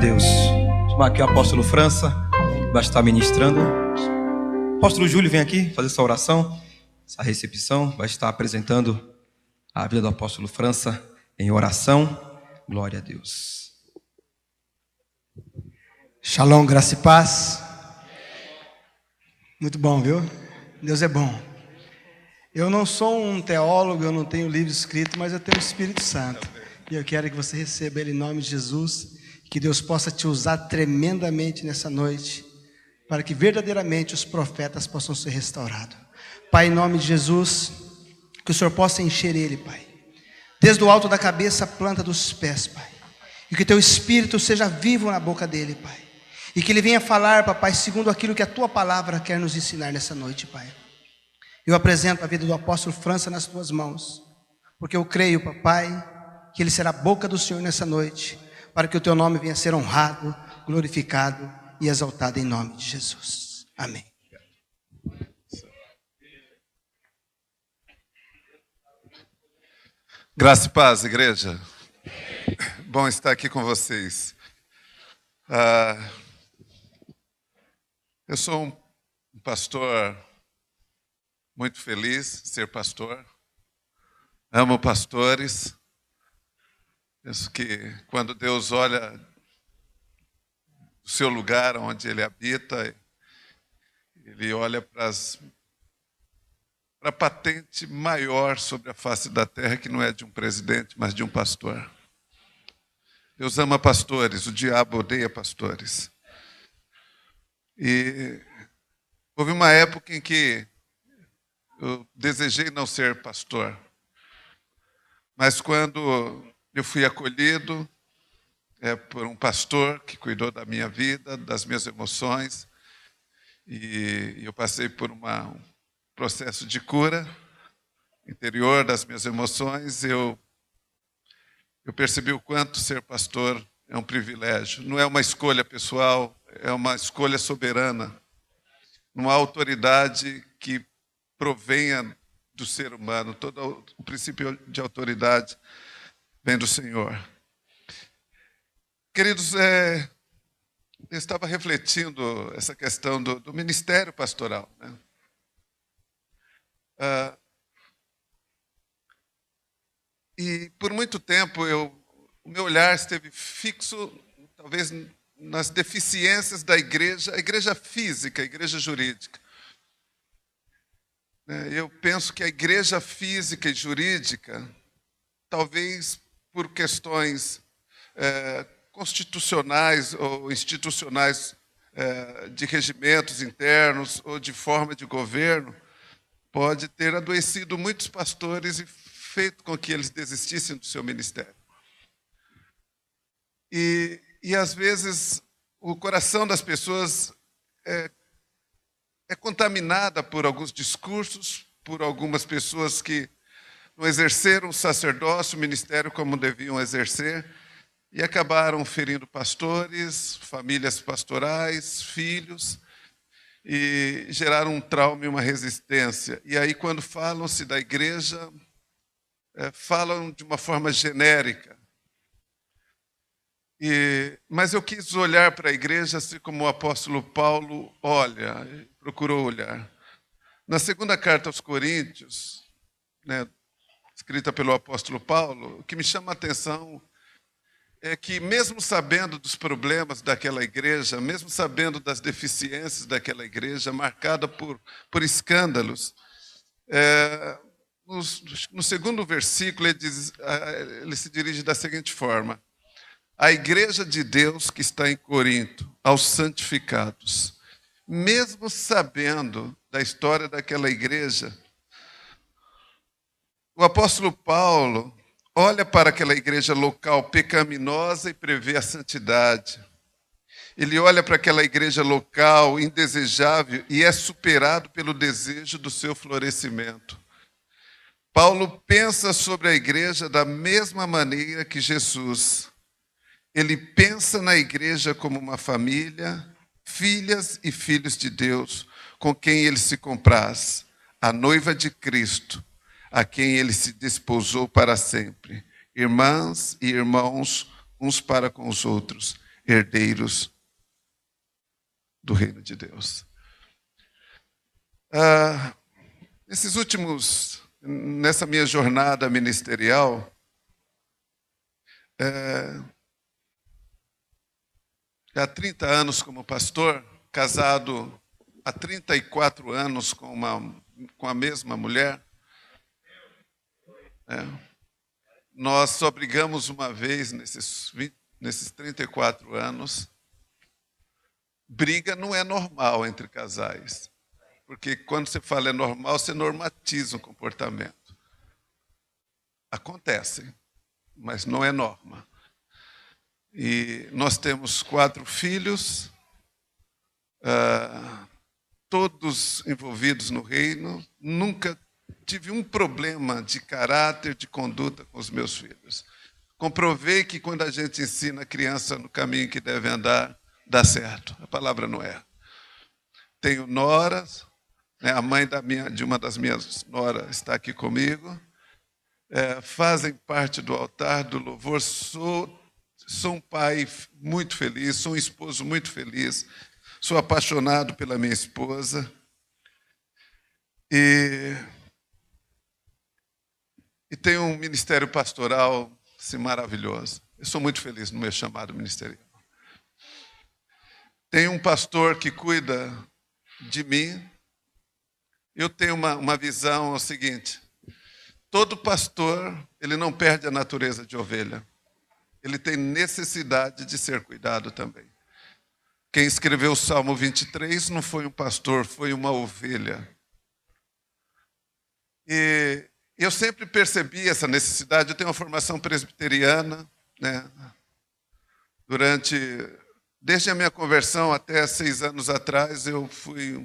Deus. Vou chamar aqui o apóstolo França, que vai estar ministrando. O apóstolo Júlio vem aqui fazer essa oração, essa recepção. Vai estar apresentando a vida do apóstolo França em oração. Glória a Deus. Shalom, graça e paz. Muito bom, viu? Deus é bom. Eu não sou um teólogo, eu não tenho livro escrito, mas eu tenho o Espírito Santo. E eu quero que você receba ele em nome de Jesus. Que Deus possa te usar tremendamente nessa noite, para que verdadeiramente os profetas possam ser restaurados. Pai, em nome de Jesus, que o Senhor possa encher ele, Pai, desde o alto da cabeça à planta dos pés, Pai. E que teu Espírito seja vivo na boca dele, Pai. E que ele venha falar, Papai, segundo aquilo que a tua palavra quer nos ensinar nessa noite, Pai. Eu apresento a vida do apóstolo França nas tuas mãos, porque eu creio, Papai, que ele será a boca do Senhor nessa noite, para que o teu nome venha a ser honrado, glorificado e exaltado em nome de Jesus. Amém. Graça e paz, igreja. Bom estar aqui com vocês. Eu sou um pastor muito feliz de ser pastor. Amo pastores. Penso que quando Deus olha o seu lugar onde Ele habita, Ele olha para a patente maior sobre a face da terra, que não é de um presidente, mas de um pastor. Deus ama pastores, o diabo odeia pastores. E houve uma época em que eu desejei não ser pastor, mas quando eu fui acolhido por um pastor que cuidou da minha vida, das minhas emoções, e eu passei por um processo de cura interior das minhas emoções. Eu percebi o quanto ser pastor é um privilégio. Não é uma escolha pessoal, é uma escolha soberana. Não há autoridade que provenha do ser humano. Todo o princípio de autoridade vem do Senhor. Queridos, eu estava refletindo essa questão do ministério pastoral, né? E por muito tempo o meu olhar esteve fixo, talvez, nas deficiências da igreja, a igreja física, a igreja jurídica. Eu penso que a igreja física e jurídica, talvez por questões constitucionais ou institucionais, de regimentos internos ou de forma de governo, pode ter adoecido muitos pastores e feito com que eles desistissem do seu ministério. E às vezes, o coração das pessoas é contaminada por alguns discursos, por algumas pessoas que não exerceram o sacerdócio, o ministério como deviam exercer, e acabaram ferindo pastores, famílias pastorais, filhos, e geraram um trauma e uma resistência. E aí, quando falam-se da igreja, falam de uma forma genérica. Mas eu quis olhar para a igreja assim como o apóstolo Paulo procurou olhar. Na segunda carta aos Coríntios, escrita pelo apóstolo Paulo, o que me chama a atenção é que, mesmo sabendo dos problemas daquela igreja, mesmo sabendo das deficiências daquela igreja, marcada por escândalos, no segundo versículo ele se dirige da seguinte forma: a igreja de Deus que está em Corinto, aos santificados. Mesmo sabendo da história daquela igreja, o apóstolo Paulo olha para aquela igreja local pecaminosa e prevê a santidade. Ele olha para aquela igreja local indesejável e é superado pelo desejo do seu florescimento. Paulo pensa sobre a igreja da mesma maneira que Jesus. Ele pensa na igreja como uma família, filhas e filhos de Deus, com quem ele se compraz, a noiva de Cristo, a quem ele se desposou para sempre. Irmãs e irmãos, uns para com os outros. herdeiros do reino de Deus. Nessa minha jornada ministerial, há 30 anos como pastor, casado há 34 anos com a mesma mulher, nós só brigamos uma vez nesses 34 anos. Briga não é normal entre casais, porque quando você fala é normal, você normatiza um comportamento. Acontece, mas não é norma. E nós temos 4 filhos, todos envolvidos no reino. Nunca tive um problema de caráter, de conduta com os meus filhos. Comprovei que quando a gente ensina a criança no caminho que deve andar, dá certo. A palavra não erra. Tenho noras, a mãe de uma das minhas noras está aqui comigo. Fazem parte do altar do louvor. Sou um pai muito feliz, sou um esposo muito feliz, sou apaixonado pela minha esposa. E tenho um ministério pastoral assim, maravilhoso. Eu sou muito feliz no meu chamado ministerial. Tenho um pastor que cuida de mim. Eu tenho uma visão, é o seguinte: todo pastor, ele não perde a natureza de ovelha. Ele tem necessidade de ser cuidado também. Quem escreveu o Salmo 23 não foi um pastor, foi uma ovelha. E eu sempre percebi essa necessidade. Eu tenho uma formação presbiteriana, desde a minha conversão até 6 anos atrás, eu fui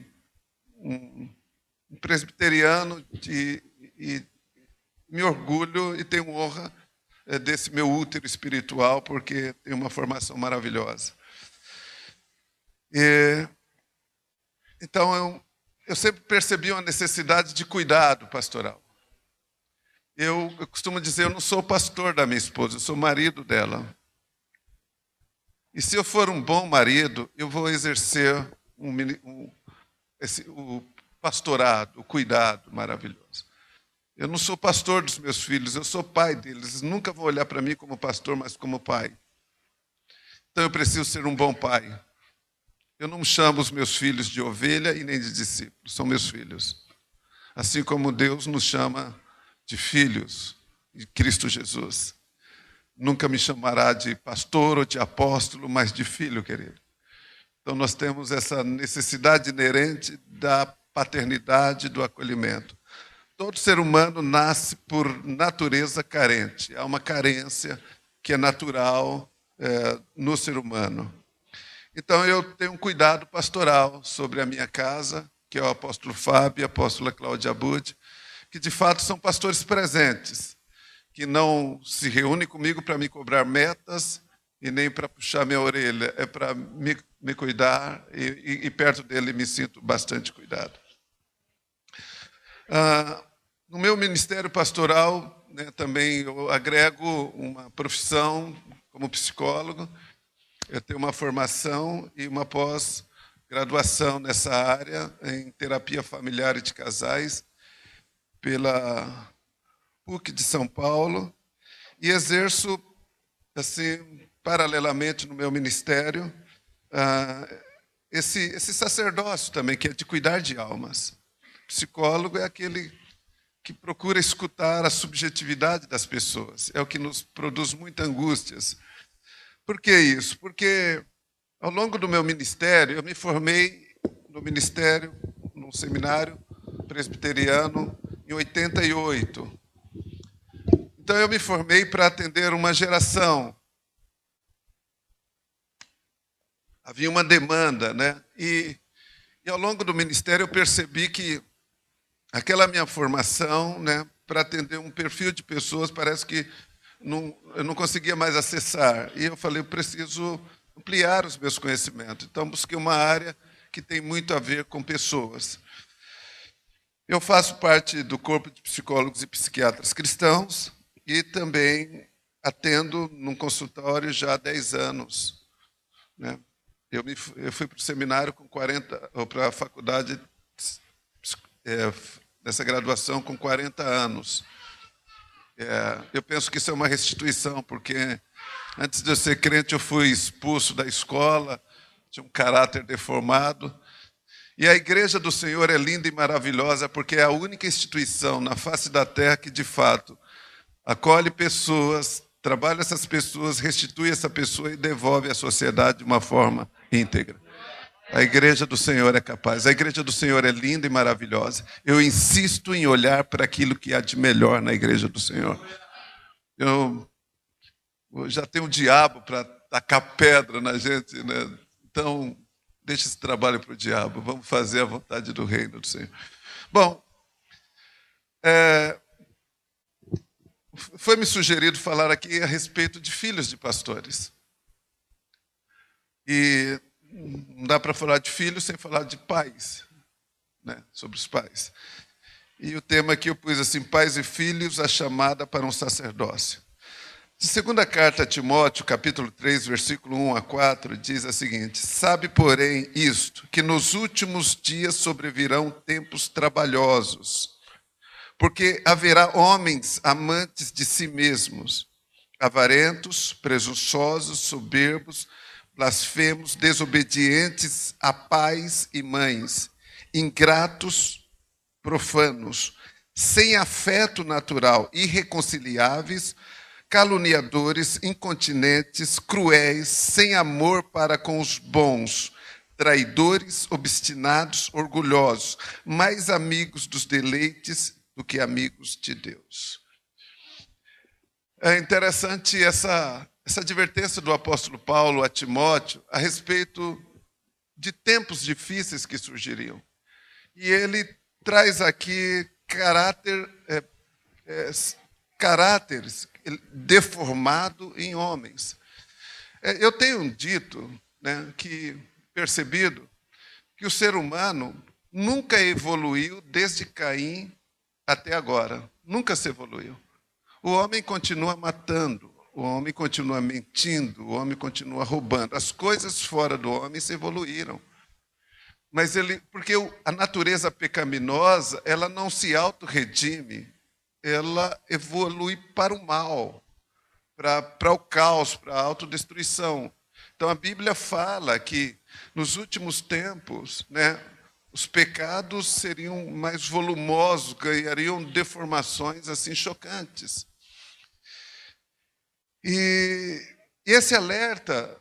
um presbiteriano e me orgulho e tenho honra desse meu útero espiritual, porque tenho uma formação maravilhosa. Então, eu sempre percebi uma necessidade de cuidado pastoral. Eu costumo dizer, eu não sou pastor da minha esposa, eu sou marido dela. E se eu for um bom marido, eu vou exercer o pastorado, o cuidado maravilhoso. Eu não sou pastor dos meus filhos, eu sou pai deles. Eles nunca vão olhar para mim como pastor, mas como pai. Então eu preciso ser um bom pai. Eu não chamo os meus filhos de ovelha e nem de discípulos, são meus filhos. Assim como Deus nos chama de filhos de Cristo Jesus. Nunca me chamará de pastor ou de apóstolo, mas de filho, querido. Então nós temos essa necessidade inerente da paternidade, do acolhimento. Todo ser humano nasce por natureza carente. Há uma carência que é natural no ser humano. Então eu tenho um cuidado pastoral sobre a minha casa, que é o apóstolo Fábio e a apóstola Cláudia Abud, que de fato são pastores presentes, que não se reúnem comigo para me cobrar metas e nem para puxar minha orelha, é para me cuidar e perto dele me sinto bastante cuidado. No meu ministério pastoral, também eu agrego uma profissão como psicólogo. Eu tenho uma formação e uma pós-graduação nessa área em terapia familiar e de casais pela PUC de São Paulo e exerço, assim, paralelamente no meu ministério, esse sacerdócio também, que é de cuidar de almas. Psicólogo é aquele que procura escutar a subjetividade das pessoas. É o que nos produz muitas angústias. Por que isso? Porque ao longo do meu ministério, eu me formei no ministério, num seminário presbiteriano, em 88. Então eu me formei para atender uma geração. Havia uma demanda, E ao longo do ministério eu percebi que aquela minha formação, para atender um perfil de pessoas, parece que eu não conseguia mais acessar. E eu falei, eu preciso ampliar os meus conhecimentos. Então busquei uma área que tem muito a ver com pessoas. Eu faço parte do corpo de psicólogos e psiquiatras cristãos e também atendo num consultório já há 10 anos né? Eu fui para o seminário com 40, ou para a faculdade dessa graduação com 40 anos. Eu penso que isso é uma restituição, porque antes de eu ser crente eu fui expulso da escola, tinha um caráter deformado. E a Igreja do Senhor é linda e maravilhosa, porque é a única instituição na face da terra que, de fato, acolhe pessoas, trabalha essas pessoas, restitui essa pessoa e devolve à sociedade de uma forma íntegra. A Igreja do Senhor é capaz. A Igreja do Senhor é linda e maravilhosa. Eu insisto em olhar para aquilo que há de melhor na Igreja do Senhor. Eu já tenho o diabo para tacar pedra na gente, né? Então, deixa esse trabalho para o diabo. Vamos fazer a vontade do reino do Senhor. Bom, foi-me sugerido falar aqui a respeito de filhos de pastores. E não dá para falar de filhos sem falar de pais, né? Sobre os pais. E o tema aqui eu pus assim: pais e filhos, a chamada para um sacerdócio. Segunda carta a Timóteo, capítulo 3, versículo 1 a 4, diz a seguinte: sabe, porém, isto, que nos últimos dias sobrevirão tempos trabalhosos, porque haverá homens amantes de si mesmos, avarentos, presunçosos, soberbos, blasfemos, desobedientes a pais e mães, ingratos, profanos, sem afeto natural, irreconciliáveis, caluniadores, incontinentes, cruéis, sem amor para com os bons, traidores, obstinados, orgulhosos, mais amigos dos deleites do que amigos de Deus. É interessante essa advertência do apóstolo Paulo a Timóteo a respeito de tempos difíceis que surgiriam. E ele traz aqui caráteres deformados em homens. Eu tenho dito, né, percebido, que o ser humano nunca evoluiu desde Caim até agora. Nunca se evoluiu. O homem continua matando, o homem continua mentindo, o homem continua roubando. As coisas fora do homem se evoluíram. Mas porque a natureza pecaminosa, ela não se autorredime, ela evolui para o mal, para o caos, para a autodestruição. Então a Bíblia fala que nos últimos tempos, né, os pecados seriam mais volumosos, ganhariam deformações assim chocantes. E esse alerta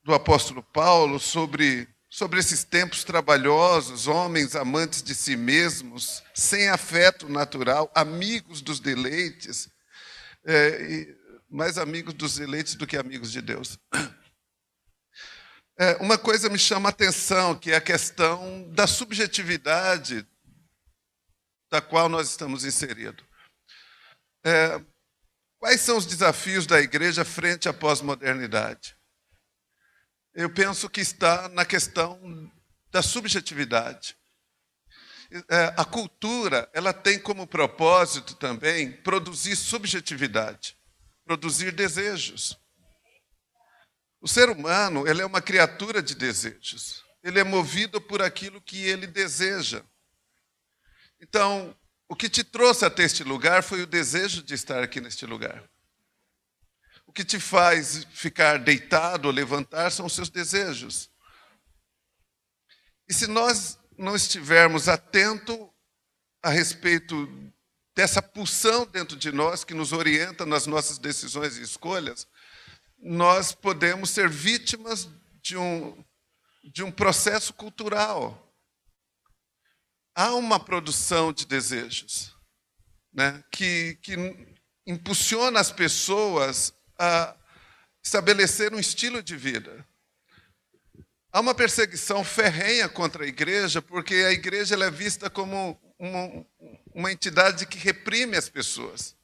do apóstolo Paulo sobre esses tempos trabalhosos, homens amantes de si mesmos, sem afeto natural, amigos dos deleites, mais amigos dos deleites do que amigos de Deus. Uma coisa me chama a atenção, que é a questão da subjetividade da qual nós estamos inseridos. Quais são os desafios da igreja frente à pós-modernidade? Eu penso que está na questão da subjetividade. A cultura, ela tem como propósito também produzir subjetividade, produzir desejos. O ser humano, ele é uma criatura de desejos. Ele é movido por aquilo que ele deseja. Então, o que te trouxe até este lugar foi o desejo de estar aqui neste lugar. O que te faz ficar deitado ou levantar são os seus desejos. E se nós não estivermos atentos a respeito dessa pulsão dentro de nós que nos orienta nas nossas decisões e escolhas, nós podemos ser vítimas de um processo cultural. Há uma produção de desejos, né, que impulsiona as pessoas a estabelecer um estilo de vida. Há uma perseguição ferrenha contra a igreja, porque a igreja ela é vista como uma entidade que reprime as pessoas.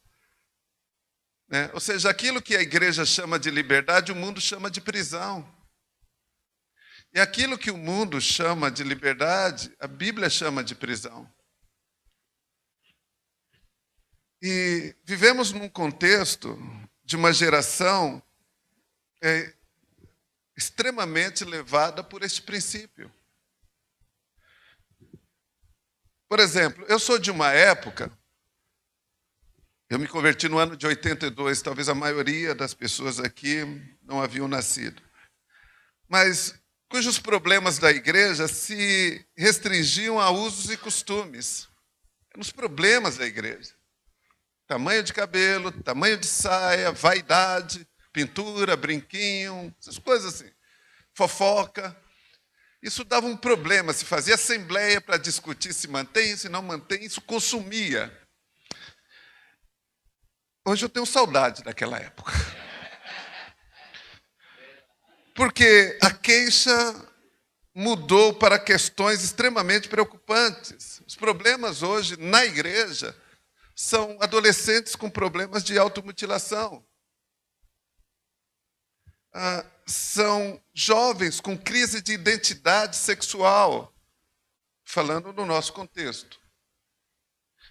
Né? Ou seja, aquilo que a igreja chama de liberdade, o mundo chama de prisão. E aquilo que o mundo chama de liberdade, a Bíblia chama de prisão. E vivemos num contexto de uma geração extremamente levada por este princípio. Por exemplo, eu sou de uma época, eu me converti no ano de 82, talvez a maioria das pessoas aqui não haviam nascido, mas cujos problemas da igreja se restringiam a usos e costumes. Eram os problemas da igreja. Tamanho de cabelo, tamanho de saia, vaidade, pintura, brinquinho, essas coisas assim. Fofoca. Isso dava um problema, se fazia assembleia para discutir se mantém, se não mantém, isso consumia. Hoje eu tenho saudade daquela época. Porque a queixa mudou para questões extremamente preocupantes. Os problemas hoje na igreja são adolescentes com problemas de automutilação. São jovens com crise de identidade sexual, falando no nosso contexto.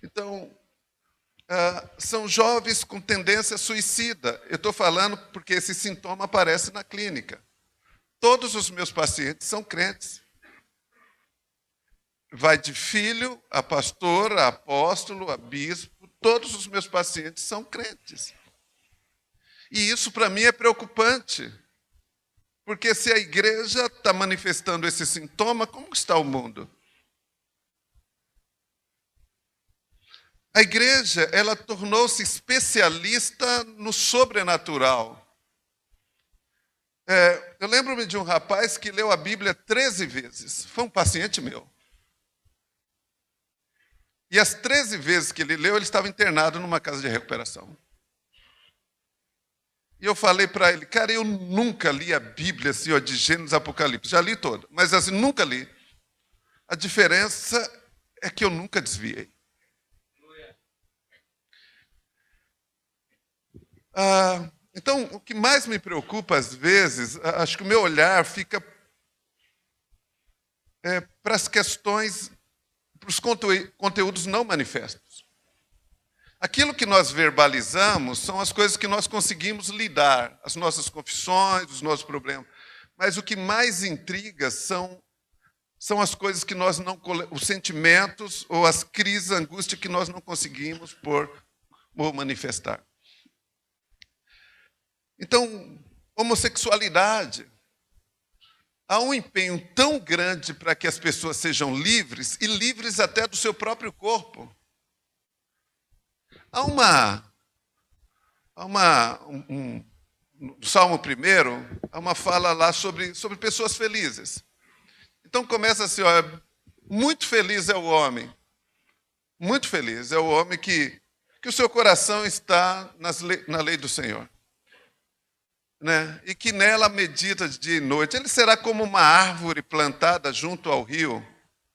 Então, são jovens com tendência suicida. Eu estou falando porque esse sintoma aparece na clínica. Todos os meus pacientes são crentes. Vai de filho a pastor, a apóstolo, a bispo, todos os meus pacientes são crentes. E isso para mim é preocupante, porque se a igreja está manifestando esse sintoma, como está o mundo? A igreja, ela tornou-se especialista no sobrenatural. Eu lembro-me de um rapaz que leu a Bíblia 13 vezes. Foi um paciente meu. E as 13 vezes que ele leu, ele estava internado numa casa de recuperação. E eu falei para ele, cara, eu nunca li a Bíblia assim, ó, de Gênesis a Apocalipse. Já li toda, mas assim, nunca li. A diferença é que eu nunca desviei. Então, o que mais me preocupa às vezes, acho que o meu olhar fica para as questões, para os conteúdos não manifestos. Aquilo que nós verbalizamos são as coisas que nós conseguimos lidar, as nossas confissões, os nossos problemas. Mas o que mais intriga são as coisas que nós não, os sentimentos ou as crises, a angústia que nós não conseguimos pôr ou manifestar. Então, homossexualidade. Há um empenho tão grande para que as pessoas sejam livres, e livres até do seu próprio corpo. No Salmo 1, há uma fala lá sobre pessoas felizes. Então começa assim, ó, muito feliz é o homem. Muito feliz é o homem que o seu coração está na lei do Senhor. Né? E que nela medita de dia e noite. Ele será como uma árvore plantada junto ao rio,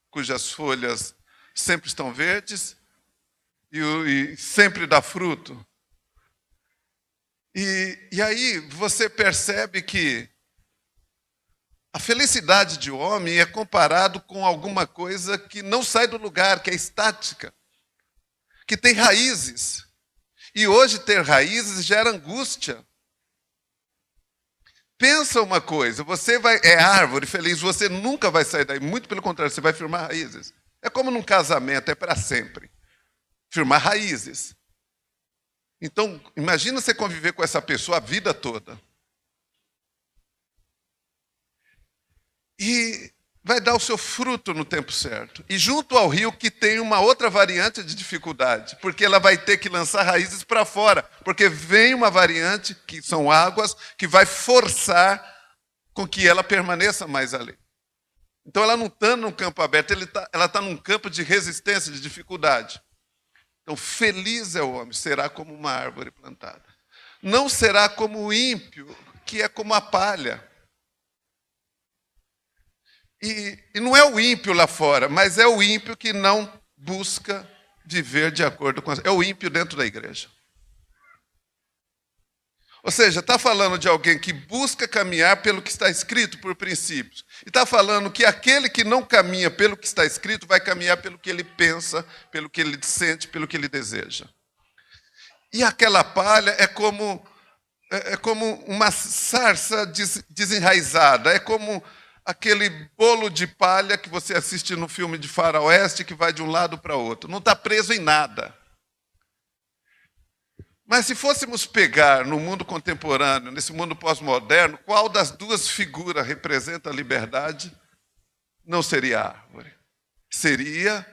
cujas folhas sempre estão verdes e sempre dá fruto. E aí você percebe que a felicidade de um homem é comparado com alguma coisa que não sai do lugar, que é estática, que tem raízes. E hoje ter raízes gera angústia. Pensa uma coisa, é árvore feliz, você nunca vai sair daí, muito pelo contrário, você vai firmar raízes. É como num casamento, é para sempre. Firmar raízes. Então, imagina você conviver com essa pessoa a vida toda. E vai dar o seu fruto no tempo certo. E junto ao rio que tem uma outra variante de dificuldade, porque ela vai ter que lançar raízes para fora, porque vem uma variante, que são águas, que vai forçar com que ela permaneça mais ali. Então ela não está num campo aberto, ela está num campo de resistência, de dificuldade. Então feliz é o homem, será como uma árvore plantada. Não será como o ímpio, que é como a palha. E não é o ímpio lá fora, mas é o ímpio que não busca viver de acordo com... É o ímpio dentro da igreja. Ou seja, está falando de alguém que busca caminhar pelo que está escrito, por princípios. E está falando que aquele que não caminha pelo que está escrito vai caminhar pelo que ele pensa, pelo que ele sente, pelo que ele deseja. E aquela palha é como é como uma sarça desenraizada, é como aquele bolo de palha que você assiste no filme de faroeste que vai de um lado para outro. Não está preso em nada. Mas se fôssemos pegar no mundo contemporâneo, nesse mundo pós-moderno, qual das duas figuras representa a liberdade? Não seria a árvore. Seria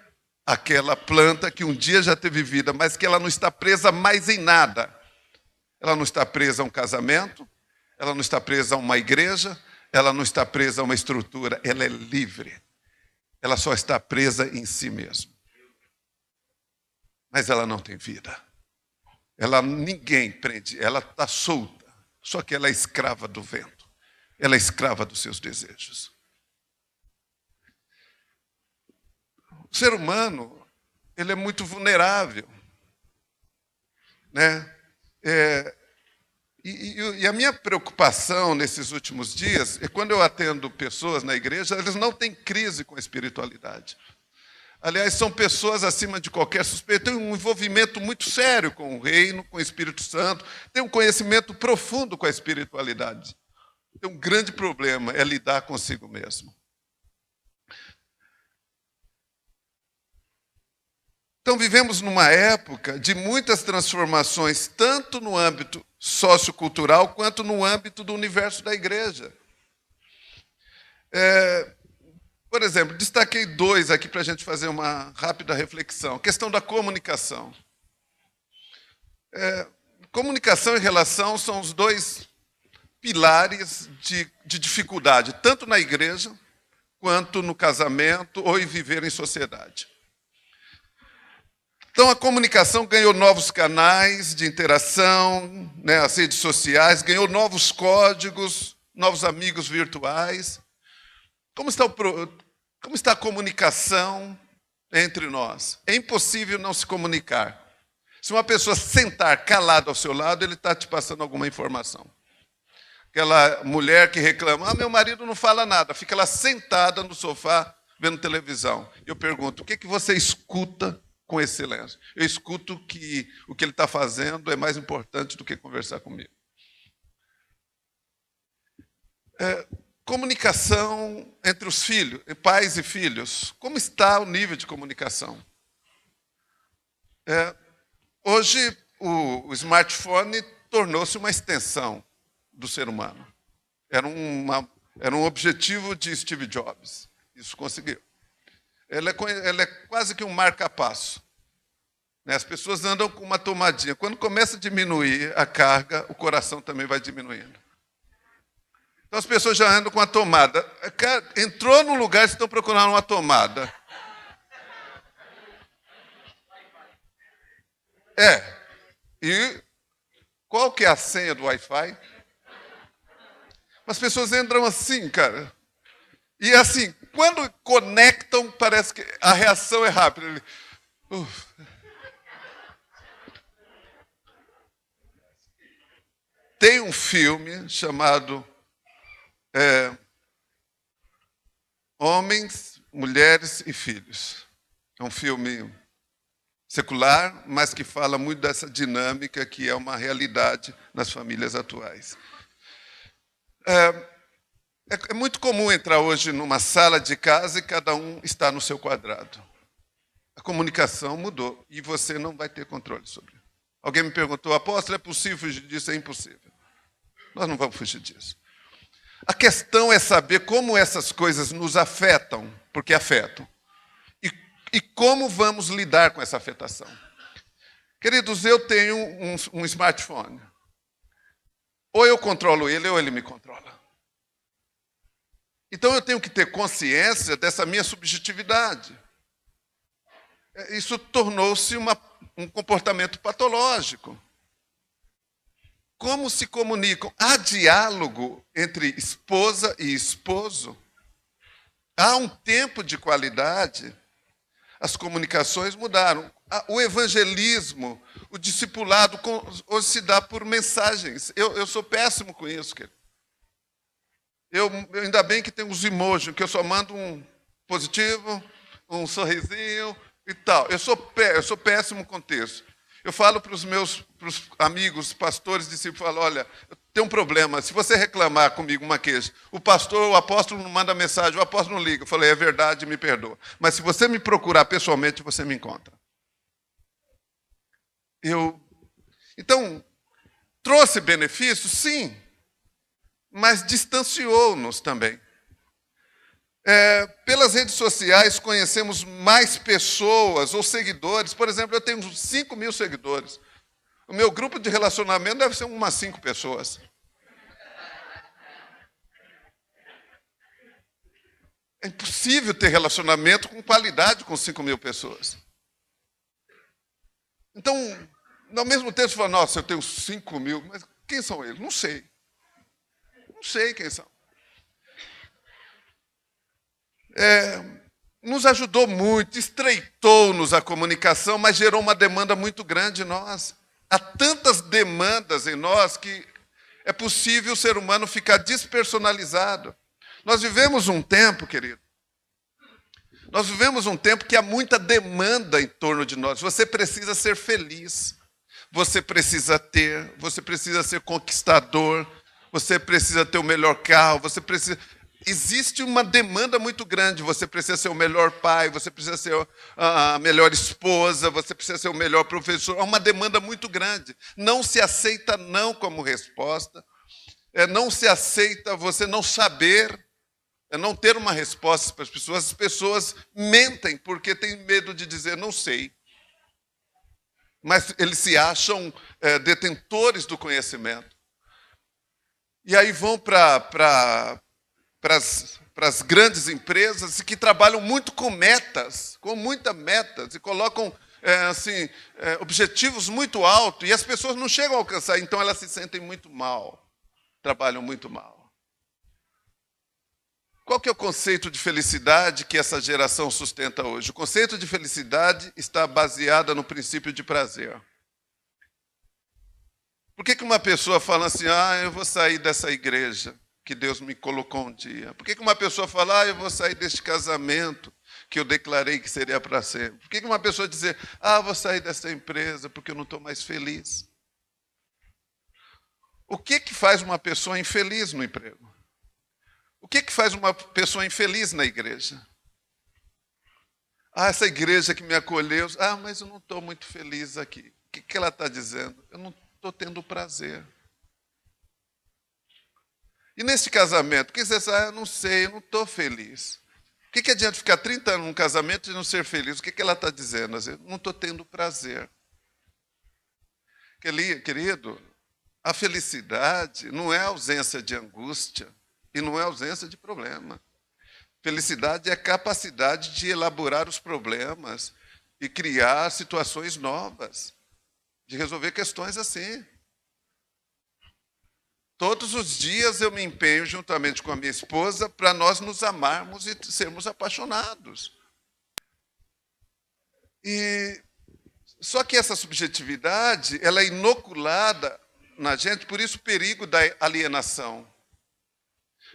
aquela planta que um dia já teve vida, mas que ela não está presa mais em nada. Ela não está presa a um casamento, ela não está presa a uma igreja, ela não está presa a uma estrutura, ela é livre. Ela só está presa em si mesma. Mas ela não tem vida. Ninguém prende, ela está solta, só que ela é escrava do vento, ela é escrava dos seus desejos. O ser humano, ele é muito vulnerável, né? E a minha preocupação nesses últimos dias é quando eu atendo pessoas na igreja, eles não têm crise com a espiritualidade. Aliás, são pessoas acima de qualquer suspeita, têm um envolvimento muito sério com o reino, com o Espírito Santo, têm um conhecimento profundo com a espiritualidade. Tem um grande problema, é lidar consigo mesmo. Então, vivemos numa época de muitas transformações, tanto no âmbito sociocultural, quanto no âmbito do universo da igreja. Por exemplo, destaquei 2 aqui para a gente fazer uma rápida reflexão. A questão da comunicação. Comunicação e relação são os 2 pilares de dificuldade, tanto na igreja, quanto no casamento ou em viver em sociedade. Então, a comunicação ganhou novos canais de interação, né, as redes sociais, ganhou novos códigos, novos amigos virtuais. Como está a comunicação entre nós? É impossível não se comunicar. Se uma pessoa sentar calada ao seu lado, ele está te passando alguma informação. Aquela mulher que reclama, meu marido não fala nada, fica lá sentada no sofá, vendo televisão. Eu pergunto, o que você escuta com esse silêncio? Eu escuto que o que ele está fazendo é mais importante do que conversar comigo. Comunicação entre os filhos, pais e filhos. Como está o nível de comunicação? Hoje, o smartphone tornou-se uma extensão do ser humano. Era um objetivo de Steve Jobs. Isso conseguiu. Ela é quase que um marca-passo. As pessoas andam com uma tomadinha. Quando começa a diminuir a carga, o coração também vai diminuindo. Então as pessoas já andam com a tomada. Entrou num lugar e estão procurando uma tomada. E qual que é a senha do Wi-Fi? As pessoas entram assim, cara. E assim, quando conectam, parece que a reação é rápida. Tem um filme chamado Homens, Mulheres e Filhos. É um filme secular, mas que fala muito dessa dinâmica que é uma realidade nas famílias atuais. É muito comum entrar hoje numa sala de casa e cada um está no seu quadrado. A comunicação mudou e você não vai ter controle sobre isso. Alguém me perguntou, apóstolo, é possível fugir disso? É impossível. Nós não vamos fugir disso. A questão é saber como essas coisas nos afetam, porque afetam. E como vamos lidar com essa afetação. Queridos, eu tenho um smartphone. Ou eu controlo ele, ou ele me controla. Então eu tenho que ter consciência dessa minha subjetividade. Isso tornou-se um comportamento patológico. Como se comunicam? Há diálogo entre esposa e esposo? Há um tempo de qualidade? As comunicações mudaram. O evangelismo, o discipulado, hoje se dá por mensagens. Eu sou péssimo com isso, querido. Ainda bem que tem os emojis, que eu só mando um positivo, um sorrisinho e tal. Eu sou péssimo com texto. Eu falo para os meus amigos, pastores, discípulos, falo, olha, tem um problema, se você reclamar comigo uma queixa, o pastor, o apóstolo não manda mensagem, o apóstolo não liga. Eu falei, é verdade, me perdoa. Mas se você me procurar pessoalmente, você me encontra. Então, trouxe benefícios? Sim, mas distanciou-nos também. Pelas redes sociais conhecemos mais pessoas ou seguidores. Por exemplo, eu tenho 5.000 seguidores. O meu grupo de relacionamento deve ser umas 5 pessoas. É impossível ter relacionamento com qualidade com 5.000 pessoas. Então, ao mesmo tempo, você fala, nossa, eu tenho 5.000, mas quem são eles? Não sei. Não sei quem são. Nos ajudou muito, estreitou-nos a comunicação, mas gerou uma demanda muito grande em nós. Há tantas demandas em nós que é possível o ser humano ficar despersonalizado. Nós vivemos um tempo, querido, nós vivemos um tempo que há muita demanda em torno de nós. Você precisa ser feliz, você precisa ser conquistador, você precisa ter o melhor carro, Existe uma demanda muito grande. Você precisa ser o melhor pai, você precisa ser a melhor esposa, você precisa ser o melhor professor. Há uma demanda muito grande. Não se aceita não como resposta. Não se aceita você não saber, não ter uma resposta para as pessoas. As pessoas mentem porque têm medo de dizer não sei. Mas eles se acham detentores do conhecimento. E aí vão para as grandes empresas que trabalham muito com muitas metas, e colocam objetivos muito altos, e as pessoas não chegam a alcançar, então elas se sentem muito mal, trabalham muito mal. Qual que é o conceito de felicidade que essa geração sustenta hoje? O conceito de felicidade está baseado no princípio de prazer. Por que uma pessoa fala assim, eu vou sair dessa igreja que Deus me colocou um dia? Por que uma pessoa fala, eu vou sair deste casamento que eu declarei que seria para sempre? Por que uma pessoa dizer, vou sair dessa empresa porque eu não estou mais feliz? O que faz uma pessoa infeliz no emprego? O que faz uma pessoa infeliz na igreja? Essa igreja que me acolheu, mas eu não estou muito feliz aqui. O que ela está dizendo? Eu não estou tendo prazer. E neste casamento, o que você sabe? Eu não sei, eu não estou feliz. O que adianta ficar 30 anos num casamento e não ser feliz? O que ela está dizendo? Eu não estou tendo prazer. Querido, a felicidade não é ausência de angústia e não é ausência de problema. Felicidade é a capacidade de elaborar os problemas e criar situações novas, de resolver questões assim. Todos os dias eu me empenho juntamente com a minha esposa para nós nos amarmos e sermos apaixonados. Só que essa subjetividade, ela é inoculada na gente, por isso o perigo da alienação.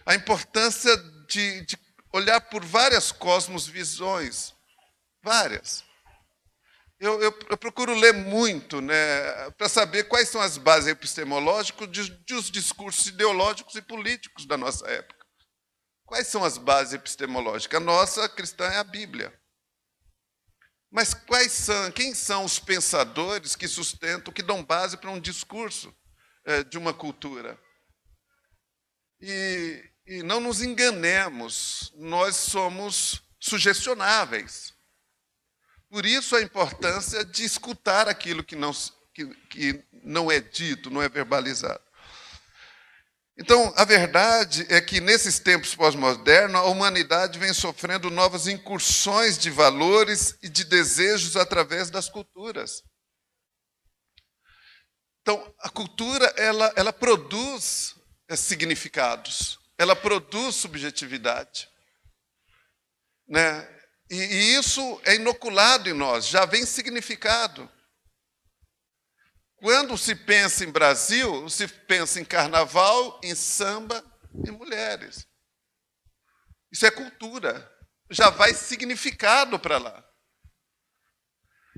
A importância de olhar por várias cosmosvisões, várias. Eu procuro ler muito, para saber quais são as bases epistemológicas dos discursos ideológicos e políticos da nossa época. Quais são as bases epistemológicas? A nossa cristã é a Bíblia. Mas quem são os pensadores que sustentam, que dão base para um discurso de uma cultura? E não nos enganemos, nós somos sugestionáveis. Por isso a importância de escutar aquilo que não é dito, não é verbalizado. Então, a verdade é que nesses tempos pós-modernos, a humanidade vem sofrendo novas incursões de valores e de desejos através das culturas. Então, a cultura, ela produz significados, ela produz subjetividade, E isso é inoculado em nós, já vem significado. Quando se pensa em Brasil, se pensa em carnaval, em samba e mulheres. Isso é cultura, já vai significado para lá.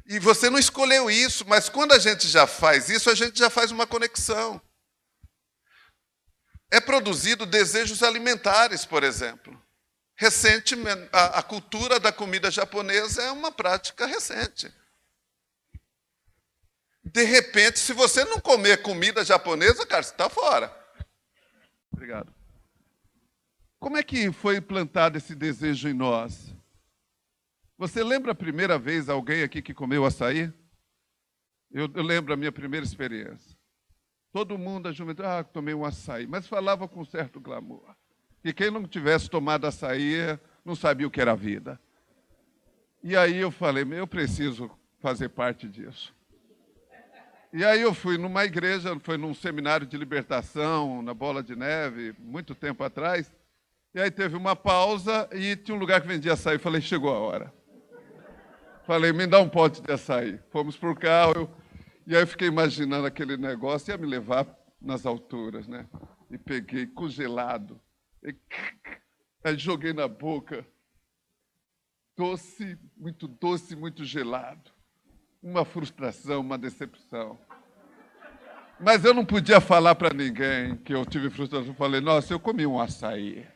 E você não escolheu isso, mas quando a gente já faz isso, a gente já faz uma conexão. É produzido desejos alimentares, por exemplo. Recentemente, a cultura da comida japonesa é uma prática recente. De repente, se você não comer comida japonesa, cara, você está fora. Obrigado. Como é que foi plantado esse desejo em nós? Você lembra a primeira vez alguém aqui que comeu açaí? Eu lembro a minha primeira experiência. Todo mundo, a juventude, tomei um açaí, mas falava com certo glamour. E quem não tivesse tomado açaí não sabia o que era a vida. E aí eu falei, eu preciso fazer parte disso. E aí eu fui numa igreja, foi num seminário de libertação, na Bola de Neve, muito tempo atrás. E aí teve uma pausa e tinha um lugar que vendia açaí. Falei, chegou a hora. Falei, me dá um pote de açaí. Fomos por carro, e aí eu fiquei imaginando aquele negócio, ia me levar nas alturas, né? E peguei congelado. Aí joguei na boca. Doce, muito gelado. Uma frustração, uma decepção. Mas eu não podia falar para ninguém que eu tive frustração. Eu falei, nossa, eu comi um açaí.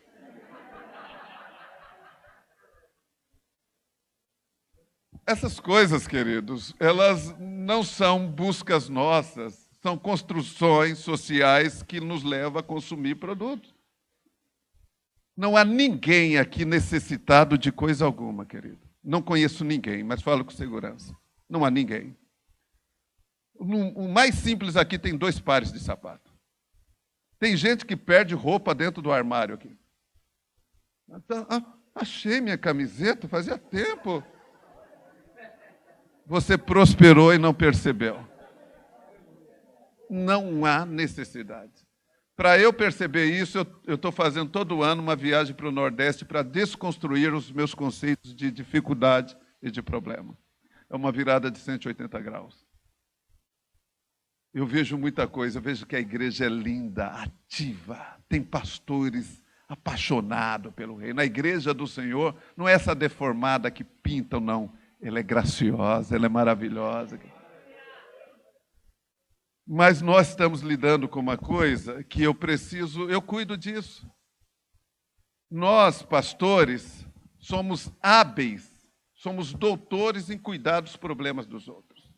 Essas coisas, queridos, elas não são buscas nossas, são construções sociais que nos levam a consumir produtos. Não há ninguém aqui necessitado de coisa alguma, querido. Não conheço ninguém, mas falo com segurança. Não há ninguém. O mais simples aqui tem 2 pares de sapato. Tem gente que perde roupa dentro do armário aqui. Achei minha camiseta, fazia tempo. Você prosperou e não percebeu. Não há necessidade. Para eu perceber isso, eu estou fazendo todo ano uma viagem para o Nordeste para desconstruir os meus conceitos de dificuldade e de problema. É uma virada de 180 graus. Eu vejo muita coisa, eu vejo que a igreja é linda, ativa, tem pastores apaixonados pelo reino. A igreja do Senhor não é essa deformada que pintam, não. Ela é graciosa, ela é maravilhosa. Mas nós estamos lidando com uma coisa que eu cuido disso. Nós, pastores, somos hábeis, somos doutores em cuidar dos problemas dos outros.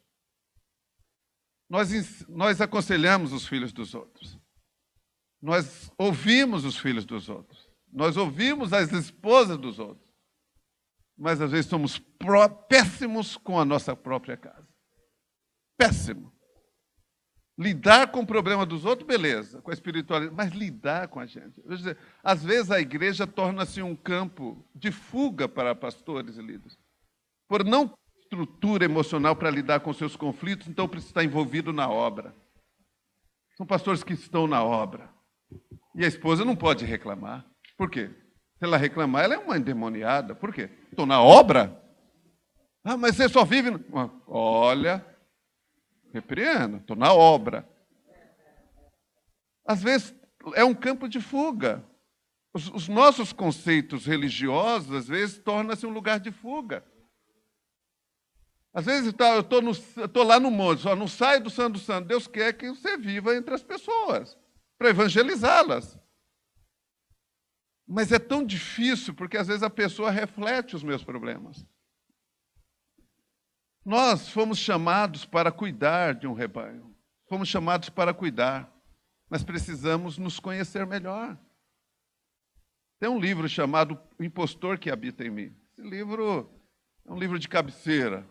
Nós aconselhamos os filhos dos outros. Nós ouvimos os filhos dos outros. Nós ouvimos as esposas dos outros. Mas às vezes somos péssimos com a nossa própria casa. Péssimo. Lidar com o problema dos outros, beleza, com a espiritualidade, mas lidar com a gente. Às vezes a igreja torna-se um campo de fuga para pastores e líderes. Por não ter estrutura emocional para lidar com seus conflitos, então precisa estar envolvido na obra. São pastores que estão na obra. E a esposa não pode reclamar. Por quê? Se ela reclamar, ela é uma endemoniada. Por quê? Estou na obra? Mas você só vive... Olha... Repreendo, estou na obra. Às vezes é um campo de fuga. Os nossos conceitos religiosos, às vezes, tornam-se um lugar de fuga. Às vezes eu estou lá no monte, só não saio do Santo do Santo. Deus quer que você viva entre as pessoas, para evangelizá-las. Mas é tão difícil, porque às vezes a pessoa reflete os meus problemas. Nós fomos chamados para cuidar de um rebanho. Fomos chamados para cuidar. Mas precisamos nos conhecer melhor. Tem um livro chamado O Impostor que Habita em Mim. Esse livro é um livro de cabeceira.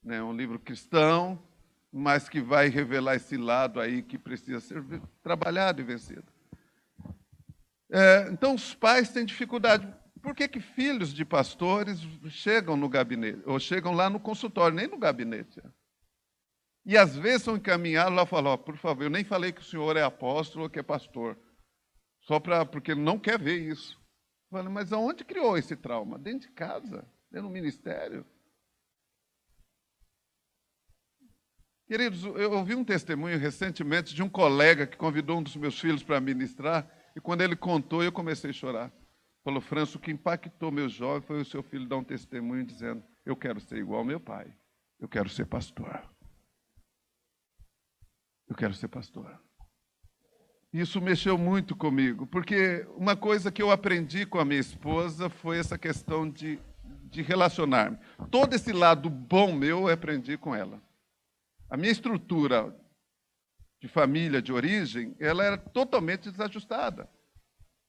É um livro cristão, mas que vai revelar esse lado aí que precisa ser trabalhado e vencido. Então, os pais têm dificuldade. Por que filhos de pastores chegam no gabinete, ou chegam lá no consultório, nem no gabinete? E às vezes são encaminhados lá e falam, por favor, eu nem falei que o senhor é apóstolo ou que é pastor, porque ele não quer ver isso. Eu falo, mas aonde criou esse trauma? Dentro de casa, dentro do ministério. Queridos, eu ouvi um testemunho recentemente de um colega que convidou um dos meus filhos para ministrar, e quando ele contou, eu comecei a chorar. Falou, Franço, o que impactou meu jovem foi o seu filho dar um testemunho dizendo, eu quero ser igual ao meu pai. eu quero ser pastor. Eu quero ser pastor. Isso mexeu muito comigo, porque uma coisa que eu aprendi com a minha esposa foi essa questão de relacionar-me. Todo esse lado bom meu eu aprendi com ela. A minha estrutura de família, de origem, ela era totalmente desajustada.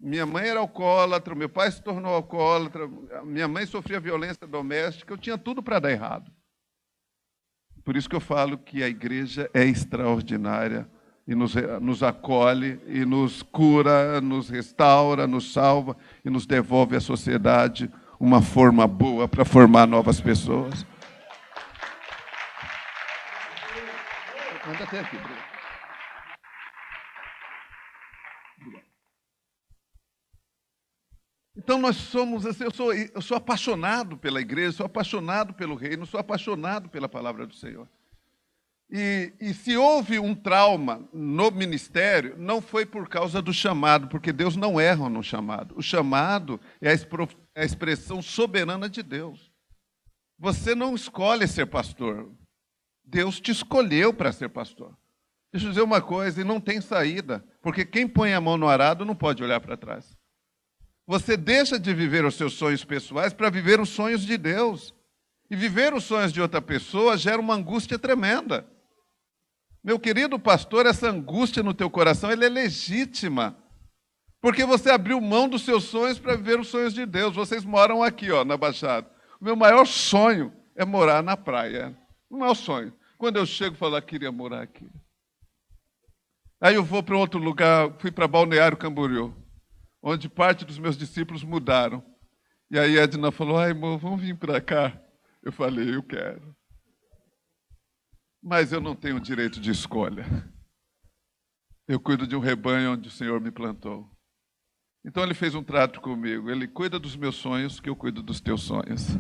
Minha mãe era alcoólatra, meu pai se tornou alcoólatra, minha mãe sofria violência doméstica, eu tinha tudo para dar errado. Por isso que eu falo que a igreja é extraordinária e nos acolhe, e nos cura, nos restaura, nos salva e nos devolve à sociedade uma forma boa para formar novas pessoas. Manda até aqui, Bruno. Então nós somos assim, eu sou apaixonado pela igreja, sou apaixonado pelo reino, sou apaixonado pela palavra do Senhor. E se houve um trauma no ministério, não foi por causa do chamado, porque Deus não erra no chamado. O chamado é a expressão soberana de Deus. Você não escolhe ser pastor. Deus te escolheu para ser pastor. Deixa eu dizer uma coisa, e não tem saída, porque quem põe a mão no arado não pode olhar para trás. Você deixa de viver os seus sonhos pessoais para viver os sonhos de Deus. E viver os sonhos de outra pessoa gera uma angústia tremenda. Meu querido pastor, essa angústia no teu coração, ela é legítima. Porque você abriu mão dos seus sonhos para viver os sonhos de Deus. Vocês moram aqui, na Baixada. O meu maior sonho é morar na praia. O maior sonho. Quando eu chego, falo, queria morar aqui. Aí eu vou para outro lugar, fui para Balneário Camboriú, onde parte dos meus discípulos mudaram. E aí a Edna falou, irmão, vamos vir para cá. Eu falei, eu quero. Mas eu não tenho direito de escolha. Eu cuido de um rebanho onde o Senhor me plantou. Então ele fez um trato comigo. Ele cuida dos meus sonhos, que eu cuido dos teus sonhos.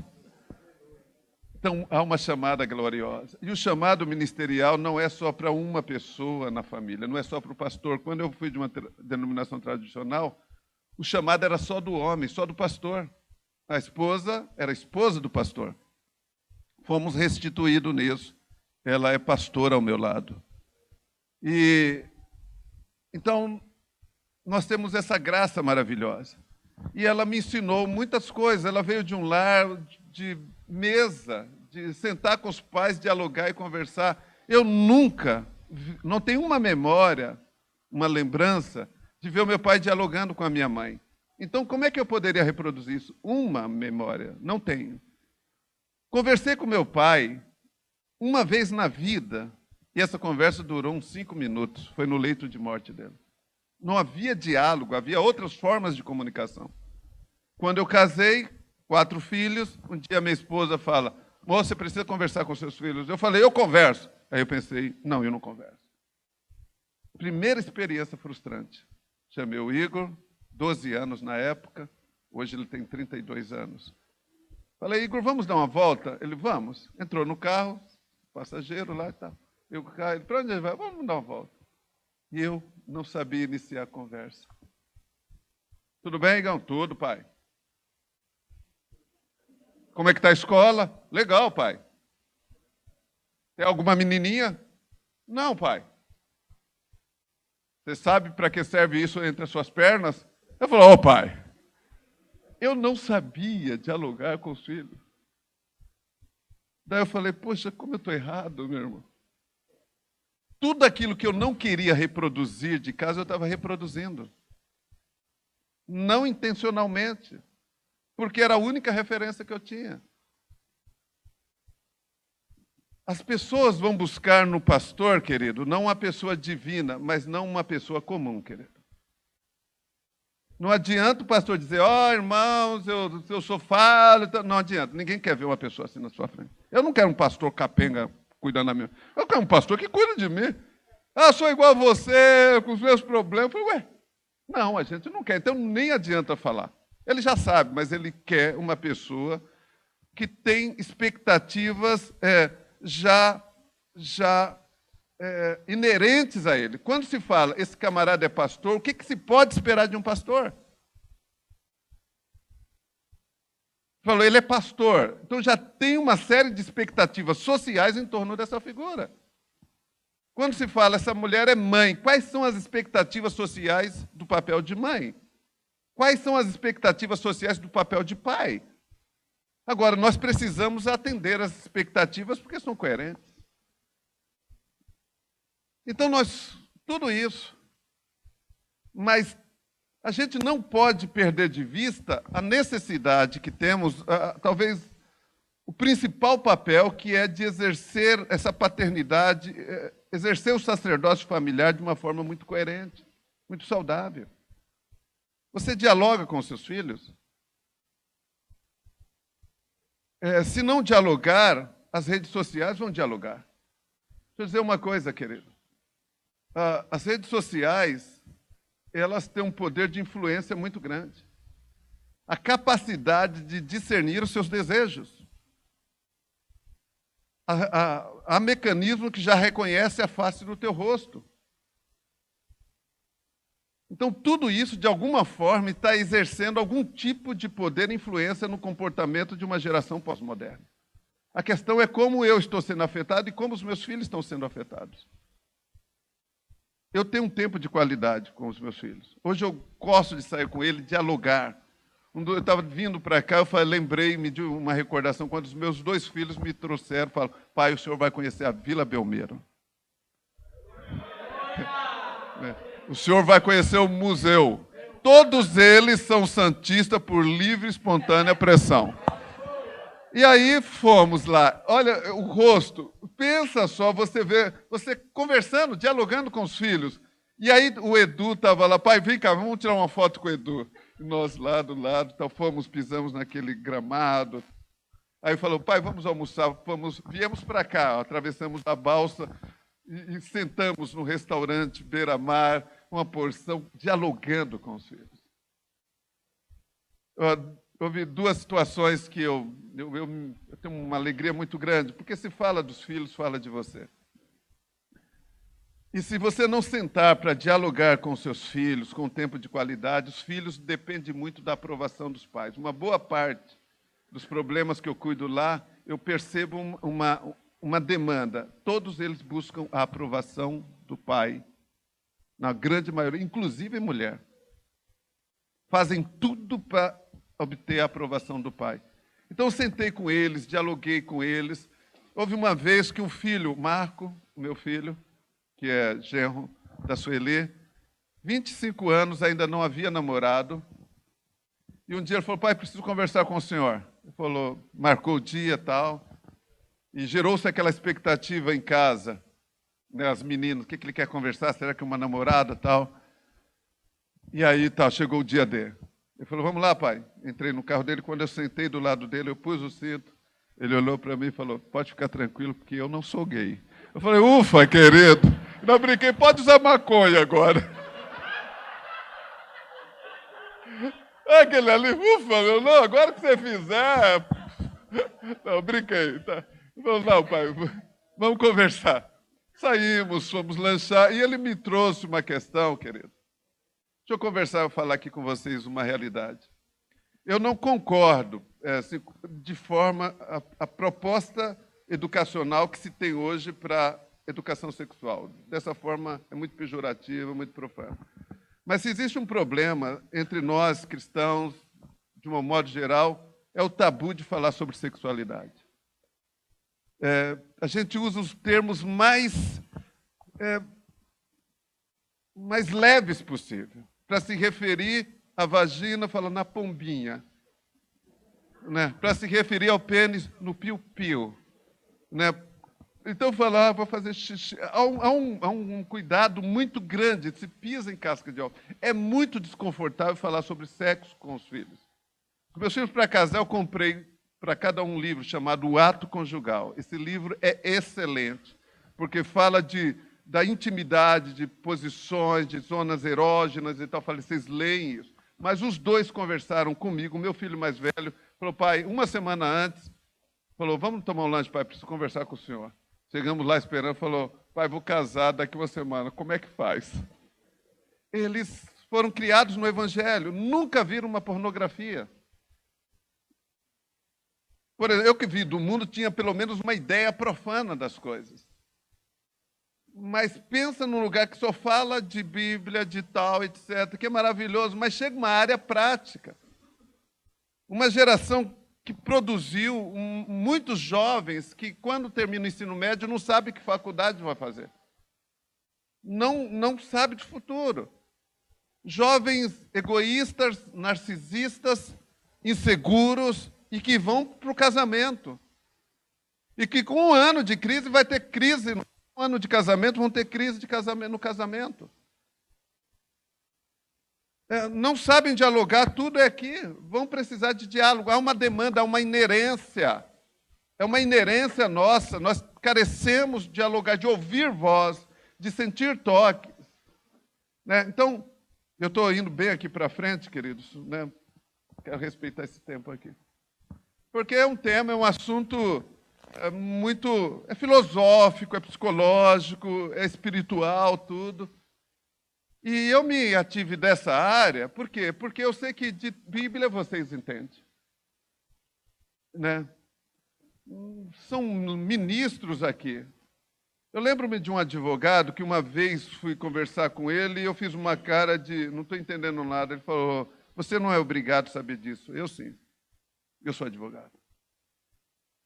Então há uma chamada gloriosa. E o chamado ministerial não é só para uma pessoa na família, não é só para o pastor. Quando eu fui de uma denominação tradicional, o chamado era só do homem, só do pastor. A esposa era a esposa do pastor. Fomos restituídos nisso. Ela é pastora ao meu lado. E então nós temos essa graça maravilhosa. E ela me ensinou muitas coisas. Ela veio de um lar de mesa, de sentar com os pais, dialogar e conversar. Eu nunca, não tenho uma memória, uma lembrança de ver o meu pai dialogando com a minha mãe. Então, como é que eu poderia reproduzir isso? Uma memória, não tenho. Conversei com meu pai uma vez na vida, e essa conversa durou uns 5 minutos, foi no leito de morte dele. Não havia diálogo, havia outras formas de comunicação. Quando eu casei, 4 filhos, um dia minha esposa fala, moça, você precisa conversar com seus filhos. Eu falei, eu converso. Aí eu pensei, não, eu não converso. Primeira experiência frustrante. Chamei o Igor, 12 anos na época, hoje ele tem 32 anos. Falei, Igor, vamos dar uma volta? Ele, vamos. Entrou no carro, passageiro lá e tal. Eu, ele, para onde ele vai? Vamos dar uma volta. E eu não sabia iniciar a conversa. Tudo bem, Igão? Tudo, pai. Como é que está a escola? Legal, pai. Tem alguma menininha? Não, pai. Você sabe para que serve isso entre as suas pernas? Eu falei, pai, eu não sabia dialogar com os filhos. Daí eu falei, poxa, como eu estou errado, meu irmão. Tudo aquilo que eu não queria reproduzir de casa, eu estava reproduzindo. Não intencionalmente. Porque era a única referência que eu tinha. As pessoas vão buscar no pastor, querido, não uma pessoa divina, mas não uma pessoa comum, querido. Não adianta o pastor dizer, irmãos, eu sou falho. Não adianta, ninguém quer ver uma pessoa assim na sua frente. Eu não quero um pastor capenga cuidando da minha. Eu quero um pastor que cuida de mim. Sou igual a você, com os meus problemas. Eu falei, não, a gente não quer, então nem adianta falar. Ele já sabe, mas ele quer uma pessoa que tem expectativas inerentes a ele. Quando se fala, esse camarada é pastor, o que se pode esperar de um pastor? Falou, ele é pastor. Então já tem uma série de expectativas sociais em torno dessa figura. Quando se fala, essa mulher é mãe, quais são as expectativas sociais do papel de mãe? Quais são as expectativas sociais do papel de pai? Agora, nós precisamos atender as expectativas porque são coerentes. Então, tudo isso, mas a gente não pode perder de vista a necessidade que temos, talvez o principal papel, que é de exercer essa paternidade, exercer o sacerdócio familiar de uma forma muito coerente, muito saudável. Você dialoga com os seus filhos? Se não dialogar, as redes sociais vão dialogar. Deixa eu dizer uma coisa, querido. As redes sociais, elas têm um poder de influência muito grande. A capacidade de discernir os seus desejos. Há mecanismo que já reconhece a face do teu rosto. Então, tudo isso, de alguma forma, está exercendo algum tipo de poder e influência no comportamento de uma geração pós-moderna. A questão é como eu estou sendo afetado e como os meus filhos estão sendo afetados. Eu tenho um tempo de qualidade com os meus filhos. Hoje eu gosto de sair com ele, dialogar. Eu estava vindo para cá, lembrei-me de uma recordação, quando os meus 2 filhos me trouxeram, falaram, pai, o senhor vai conhecer a Vila Belmiro. O senhor vai conhecer o museu. Todos eles são santistas por livre e espontânea pressão. E aí fomos lá. Olha o rosto. Pensa só, você conversando, dialogando com os filhos. E aí o Edu estava lá, pai, vem cá, vamos tirar uma foto com o Edu. E nós lá do lado, então pisamos naquele gramado. Aí falou, pai, vamos almoçar. Viemos para cá, atravessamos a balsa e sentamos no restaurante beira-mar, uma porção, dialogando com os filhos. Houve 2 situações que eu tenho uma alegria muito grande, porque se fala dos filhos, fala de você. E se você não sentar para dialogar com os seus filhos, com tempo de qualidade, os filhos dependem muito da aprovação dos pais. Uma boa parte dos problemas que eu cuido lá, eu percebo uma demanda. Todos eles buscam a aprovação do pai, na grande maioria, inclusive mulher. Fazem tudo para obter a aprovação do pai. Então, eu sentei com eles, dialoguei com eles. Houve uma vez que um filho, Marco, meu filho, que é genro da Sueli, 25 anos, ainda não havia namorado. E um dia ele falou, pai, preciso conversar com o senhor. Ele falou, marcou o dia e tal. E gerou-se aquela expectativa em casa. Né, as meninas, o que ele quer conversar? Será que é uma namorada e tal? E aí chegou o dia dele. Ele falou, vamos lá, pai. Entrei no carro dele, quando eu sentei do lado dele, eu pus o cinto. Ele olhou para mim e falou, pode ficar tranquilo, porque eu não sou gay. Eu falei, ufa, querido. Não brinquei, pode usar maconha agora. Aquele ali, ufa, meu, não, agora que você fizer... Não, brinquei. Tá. Não, pai, vamos conversar. Saímos, fomos lanchar, e ele me trouxe uma questão, querido. Deixa eu conversar, falar aqui com vocês uma realidade. Eu não concordo, de forma, a proposta educacional que se tem hoje para educação sexual. Dessa forma, é muito pejorativa, muito profana. Mas se existe um problema entre nós, cristãos, de um modo geral, é o tabu de falar sobre sexualidade. A gente usa os termos mais leves possível, para se referir à vagina, falando na pombinha, né? Para se referir ao pênis, no piu-piu. Né? Então, falar, vou fazer xixi. Há um cuidado muito grande, se pisa em casca de ovo. É muito desconfortável falar sobre sexo com os filhos. Com meus filhos para casar, eu comprei para cada um livro chamado O Ato Conjugal. Esse livro é excelente, porque fala da intimidade, de posições, de zonas erógenas e tal. Eu falei, vocês leem isso. Mas os 2 conversaram comigo. O meu filho mais velho falou, pai, uma semana antes, falou, vamos tomar um lanche, pai, preciso conversar com o senhor. Chegamos lá esperando, falou, pai, vou casar daqui uma semana, como é que faz? Eles foram criados no Evangelho, nunca viram uma pornografia. Por exemplo, eu que vi do mundo tinha pelo menos uma ideia profana das coisas. Mas pensa num lugar que só fala de Bíblia, de tal, etc., que é maravilhoso, mas chega uma área prática. Uma geração que produziu muitos jovens que, quando termina o ensino médio, não sabe que faculdade vai fazer. Não sabe de futuro. Jovens egoístas, narcisistas, inseguros e que vão para o casamento. E que com 1 ano de crise vai ter crise, no 1 ano de casamento vão ter crise de casamento, no casamento. Não sabem dialogar, tudo é aqui. Vão precisar de diálogo. Há uma demanda, há uma inerência. É uma inerência nossa. Nós carecemos de dialogar, de ouvir voz, de sentir toques. Né? Então, eu estou indo bem aqui para frente, queridos. Né? Quero respeitar esse tempo aqui. Porque é um tema, é um assunto muito... É filosófico, é psicológico, é espiritual, tudo. E eu me ative dessa área, por quê? Porque eu sei que de Bíblia vocês entendem. Né? São ministros aqui. Eu lembro-me de um advogado que uma vez fui conversar com ele e eu fiz uma cara de, não estou entendendo nada. Ele falou, você não é obrigado a saber disso. Eu sim, eu sou advogado.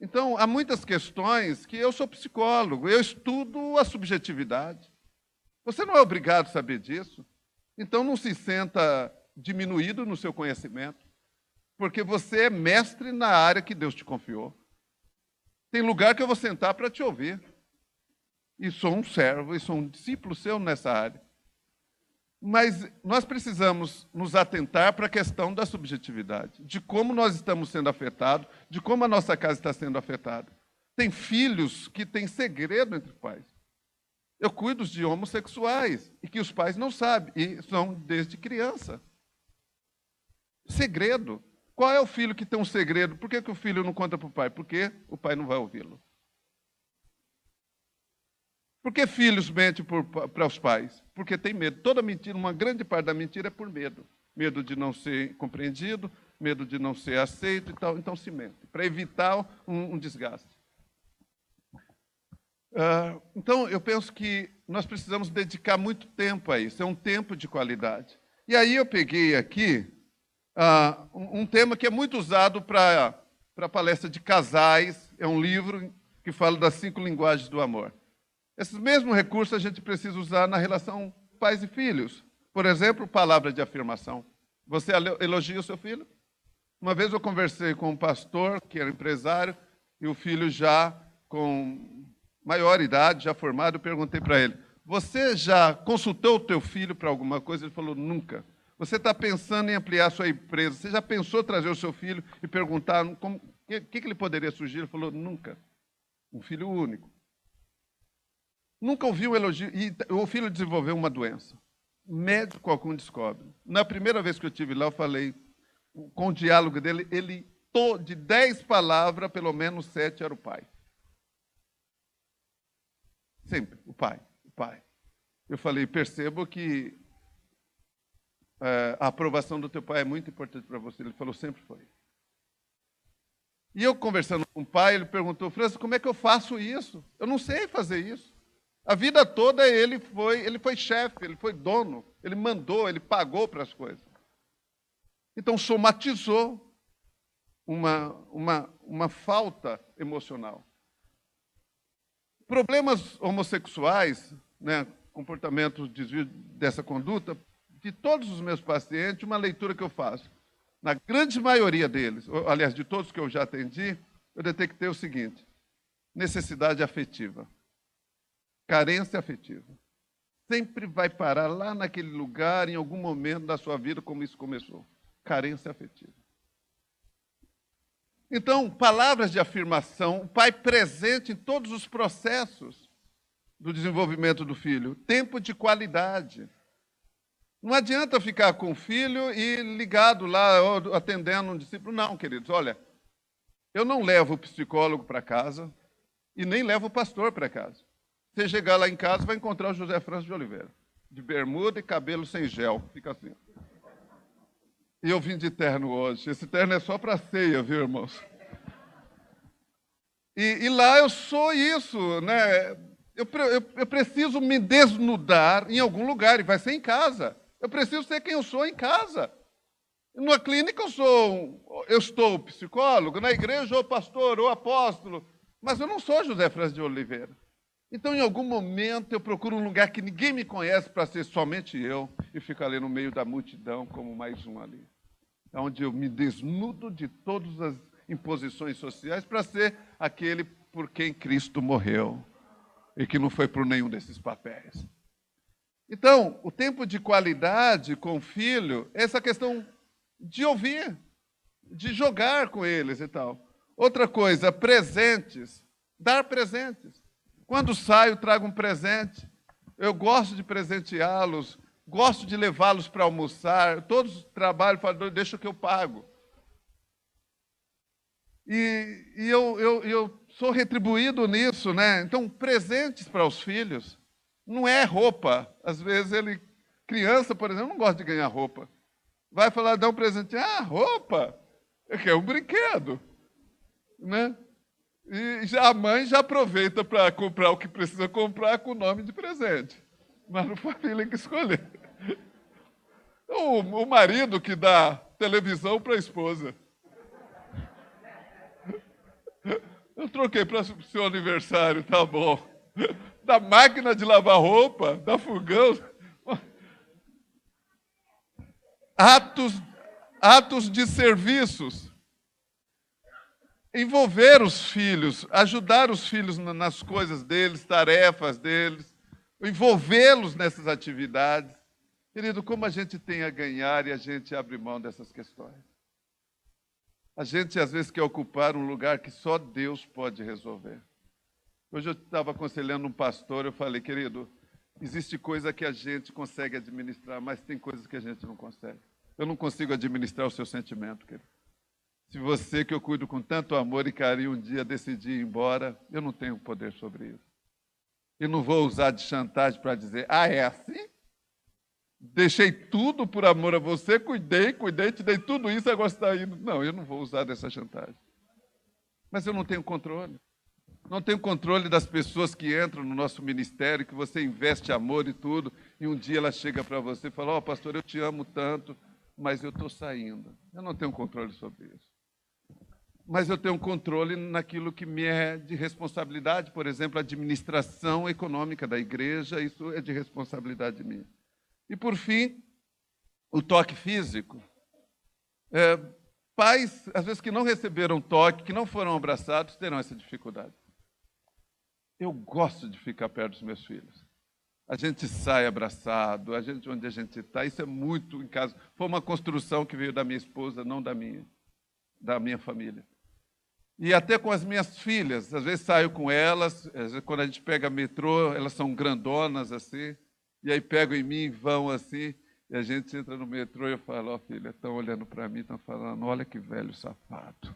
Então, há muitas questões que eu sou psicólogo, eu estudo a subjetividade. Você não é obrigado a saber disso. Então, não se senta diminuído no seu conhecimento, porque você é mestre na área que Deus te confiou. Tem lugar que eu vou sentar para te ouvir. E sou um servo, e sou um discípulo seu nessa área. Mas nós precisamos nos atentar para a questão da subjetividade, de como nós estamos sendo afetados, de como a nossa casa está sendo afetada. Tem filhos que têm segredo entre os pais. Eu cuido de homossexuais, e que os pais não sabem, e são desde criança. Segredo. Qual é o filho que tem um segredo? Por que o filho não conta para o pai? Porque o pai não vai ouvi-lo. Por que filhos mentem para os pais? Porque tem medo. Toda mentira, uma grande parte da mentira é por medo. Medo de não ser compreendido, medo de não ser aceito e tal. Então se mente, para evitar um desgaste. Então, eu penso que nós precisamos dedicar muito tempo a isso. É um tempo de qualidade. E aí eu peguei aqui um tema que é muito usado para palestra de casais. É um livro que fala das 5 linguagens do amor. Esses mesmos recursos a gente precisa usar na relação pais e filhos. Por exemplo, palavra de afirmação. Você elogia o seu filho? Uma vez eu conversei com um pastor, que era empresário, e o filho já com maior idade, já formado, eu perguntei para ele, você já consultou o teu filho para alguma coisa? Ele falou, nunca. Você está pensando em ampliar a sua empresa, você já pensou em trazer o seu filho e perguntar o que ele poderia surgir? Ele falou, nunca. Um filho único. Nunca ouviu um elogio. E o filho desenvolveu uma doença. Médico algum descobre. Na primeira vez que eu estive lá, eu falei, com o diálogo dele, de 10 palavras, pelo menos 7 era o pai. Sempre, o pai. Eu falei, percebo que a aprovação do teu pai é muito importante para você. Ele falou, sempre foi. E eu conversando com o pai, ele perguntou, França, como é que eu faço isso? Eu não sei fazer isso. A vida toda ele foi chefe, ele foi dono, ele mandou, ele pagou para as coisas. Então somatizou uma falta emocional. Problemas homossexuais, né, comportamento, desvio dessa conduta, de todos os meus pacientes, uma leitura que eu faço. Na grande maioria deles, aliás, de todos que eu já atendi, eu detectei o seguinte, necessidade afetiva. Carência afetiva. Sempre vai parar lá naquele lugar, em algum momento da sua vida, como isso começou. Carência afetiva. Então, palavras de afirmação, o pai presente em todos os processos do desenvolvimento do filho. Tempo de qualidade. Não adianta ficar com o filho e ligado lá, atendendo um discípulo. Não, queridos, olha, eu não levo o psicólogo para casa e nem levo o pastor para casa. Você chegar lá em casa, vai encontrar o José França de Oliveira, de bermuda e cabelo sem gel, fica assim. E eu vim de terno hoje. Esse terno é só para ceia, viu, irmãos? E lá eu sou isso, né? Eu preciso me desnudar em algum lugar, e vai ser em casa. Eu preciso ser quem eu sou em casa. Na clínica eu estou psicólogo, na igreja ou pastor ou apóstolo, mas eu não sou José França de Oliveira. Então, em algum momento, eu procuro um lugar que ninguém me conhece para ser somente eu e fico ali no meio da multidão como mais um ali. É onde eu me desnudo de todas as imposições sociais para ser aquele por quem Cristo morreu e que não foi por nenhum desses papéis. Então, o tempo de qualidade com o filho é essa questão de ouvir, de jogar com eles e tal. Outra coisa, presentes, dar presentes. Quando saio, trago um presente. Eu gosto de presenteá-los, gosto de levá-los para almoçar. Todos trabalham, falam, deixa que eu pago. E eu sou retribuído nisso, né? Então, presentes para os filhos. Não é roupa. Às vezes, criança, por exemplo, não gosta de ganhar roupa. Vai falar, dá um presente. Ah, roupa? É um brinquedo. Né? E a mãe já aproveita para comprar o que precisa comprar com o nome de presente. Mas não foi a filha que escolheu. O marido que dá televisão para a esposa. Eu troquei para o seu aniversário, tá bom. Da máquina de lavar roupa, da fogão. Atos de serviços. Envolver os filhos, ajudar os filhos nas coisas deles, tarefas deles, envolvê-los nessas atividades. Querido, como a gente tem a ganhar e a gente abre mão dessas questões. A gente, às vezes, quer ocupar um lugar que só Deus pode resolver. Hoje eu estava aconselhando um pastor, eu falei, querido, existe coisa que a gente consegue administrar, mas tem coisas que a gente não consegue. Eu não consigo administrar o seu sentimento, querido. Se você, que eu cuido com tanto amor e carinho, um dia decidir ir embora, eu não tenho poder sobre isso. E não vou usar de chantagem para dizer, é assim? Deixei tudo por amor a você, cuidei, te dei tudo isso, agora você está indo. Não, eu não vou usar dessa chantagem. Mas eu não tenho controle. Não tenho controle das pessoas que entram no nosso ministério, que você investe amor e tudo, e um dia ela chega para você e fala, pastor, eu te amo tanto, mas eu estou saindo. Eu não tenho controle sobre isso. Mas eu tenho controle naquilo que me é de responsabilidade, por exemplo, a administração econômica da igreja, isso é de responsabilidade minha. E, por fim, o toque físico. Pais, às vezes, que não receberam toque, que não foram abraçados, terão essa dificuldade. Eu gosto de ficar perto dos meus filhos. A gente sai abraçado, onde a gente está, isso é muito em casa. Foi uma construção que veio da minha esposa, não da minha família. E até com as minhas filhas, às vezes saio com elas, às vezes, quando a gente pega metrô, elas são grandonas assim, e aí pegam em mim e vão assim, e a gente entra no metrô e eu falo, filha, estão olhando para mim, estão falando, olha que velho safado.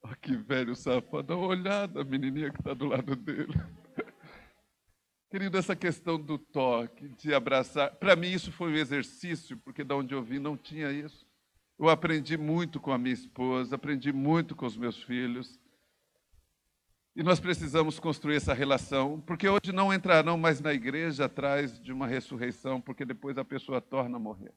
Olha que velho safado, dá uma olhada, a menininha que está do lado dele. Querido, essa questão do toque, de abraçar, para mim isso foi um exercício, porque de onde eu vim não tinha isso. Eu aprendi muito com a minha esposa, aprendi muito com os meus filhos. E nós precisamos construir essa relação, porque hoje não entrarão mais na igreja atrás de uma ressurreição, porque depois a pessoa torna a morrer.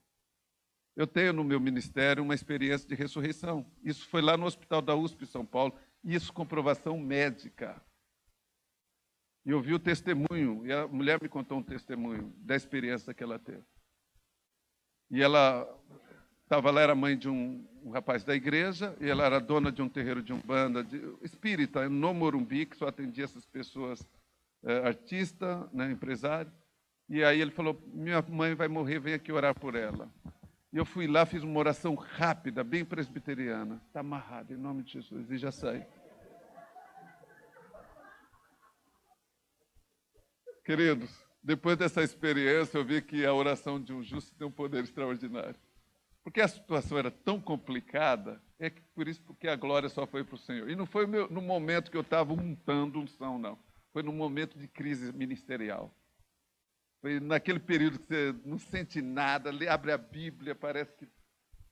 Eu tenho no meu ministério uma experiência de ressurreição. Isso foi lá no Hospital da USP, São Paulo. Isso, comprovação médica. E eu vi o testemunho, e a mulher me contou um testemunho da experiência que ela teve. E ela estava lá, era mãe de um rapaz da igreja, e ela era dona de um terreiro de umbanda, espírita, no Morumbi, que só atendia essas pessoas, artista, né, empresário. E aí ele falou, minha mãe vai morrer, vem aqui orar por ela. E eu fui lá, fiz uma oração rápida, bem presbiteriana. Está amarrado, em nome de Jesus, e já saí. Queridos, depois dessa experiência, eu vi que a oração de um justo tem um poder extraordinário. Porque a situação era tão complicada, por isso porque a glória só foi para o Senhor. E não foi no momento que eu estava untando unção, não. Foi no momento de crise ministerial. Foi naquele período que você não sente nada, abre a Bíblia, parece que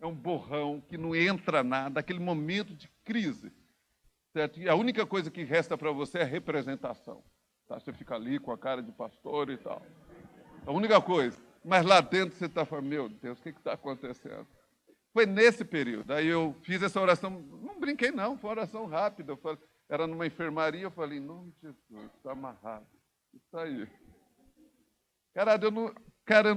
é um borrão que não entra nada, aquele momento de crise. Certo? E a única coisa que resta para você é representação. Tá? Você fica ali com a cara de pastor e tal. A única coisa. Mas lá dentro você está falando, meu Deus, o que está acontecendo? Foi nesse período. Aí eu fiz essa oração, não brinquei não, foi uma oração rápida. Era numa enfermaria, eu falei, em nome de Jesus, está amarrado. Isso aí. Eu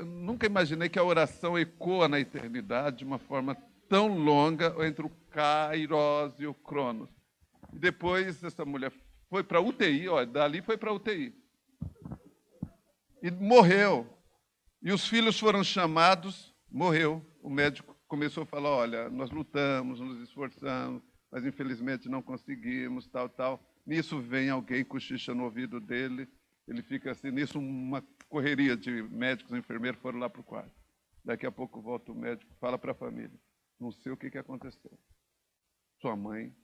nunca imaginei que a oração ecoa na eternidade de uma forma tão longa entre o Kairos e o Cronos. E depois essa mulher foi para a UTI, ó, dali foi para a UTI. E morreu. E os filhos foram chamados, morreu. O médico começou a falar, olha, nós lutamos, nos esforçamos, mas infelizmente não conseguimos, tal, tal. Nisso vem alguém, cochicha no ouvido dele, ele fica assim, nisso uma correria de médicos e enfermeiros foram lá para o quarto. Daqui a pouco volta o médico, fala para a família, não sei o que aconteceu. Sua mãe,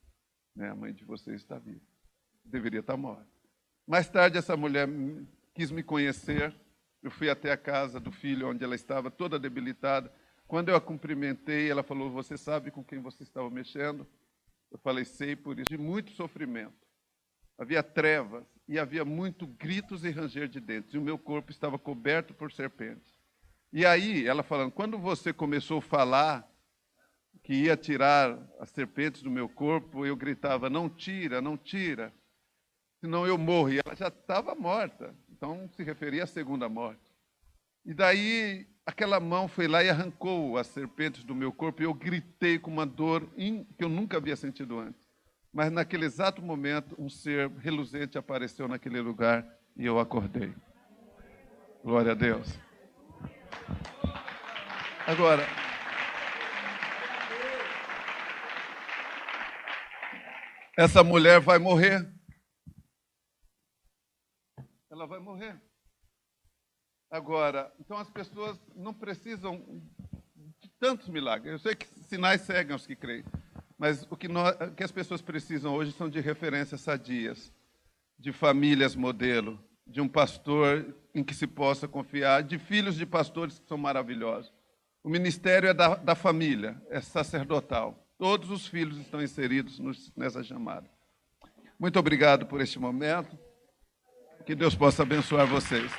né, a mãe de vocês está viva. Deveria estar morta. Mais tarde essa mulher quis me conhecer, eu fui até a casa do filho, onde ela estava toda debilitada. Quando eu a cumprimentei, ela falou, você sabe com quem você estava mexendo? Eu falei, sei, por isso, de muito sofrimento. Havia trevas e havia muito gritos e ranger de dentes. E o meu corpo estava coberto por serpentes. E aí, ela falando, quando você começou a falar que ia tirar as serpentes do meu corpo, eu gritava, não tira, não tira, senão eu morro. E ela já estava morta. Então, se referia à segunda morte. E daí, aquela mão foi lá e arrancou as serpentes do meu corpo e eu gritei com uma dor que eu nunca havia sentido antes. Mas, naquele exato momento, um ser reluzente apareceu naquele lugar e eu acordei. Glória a Deus. Agora, essa mulher vai morrer. Ela vai morrer. Agora, então as pessoas não precisam de tantos milagres. Eu sei que sinais seguem os que creem, mas o que as pessoas precisam hoje são de referências sadias, de famílias modelo, de um pastor em que se possa confiar, de filhos de pastores que são maravilhosos. O ministério é da família, é sacerdotal. Todos os filhos estão inseridos nessa chamada. Muito obrigado por este momento. Que Deus possa abençoar vocês.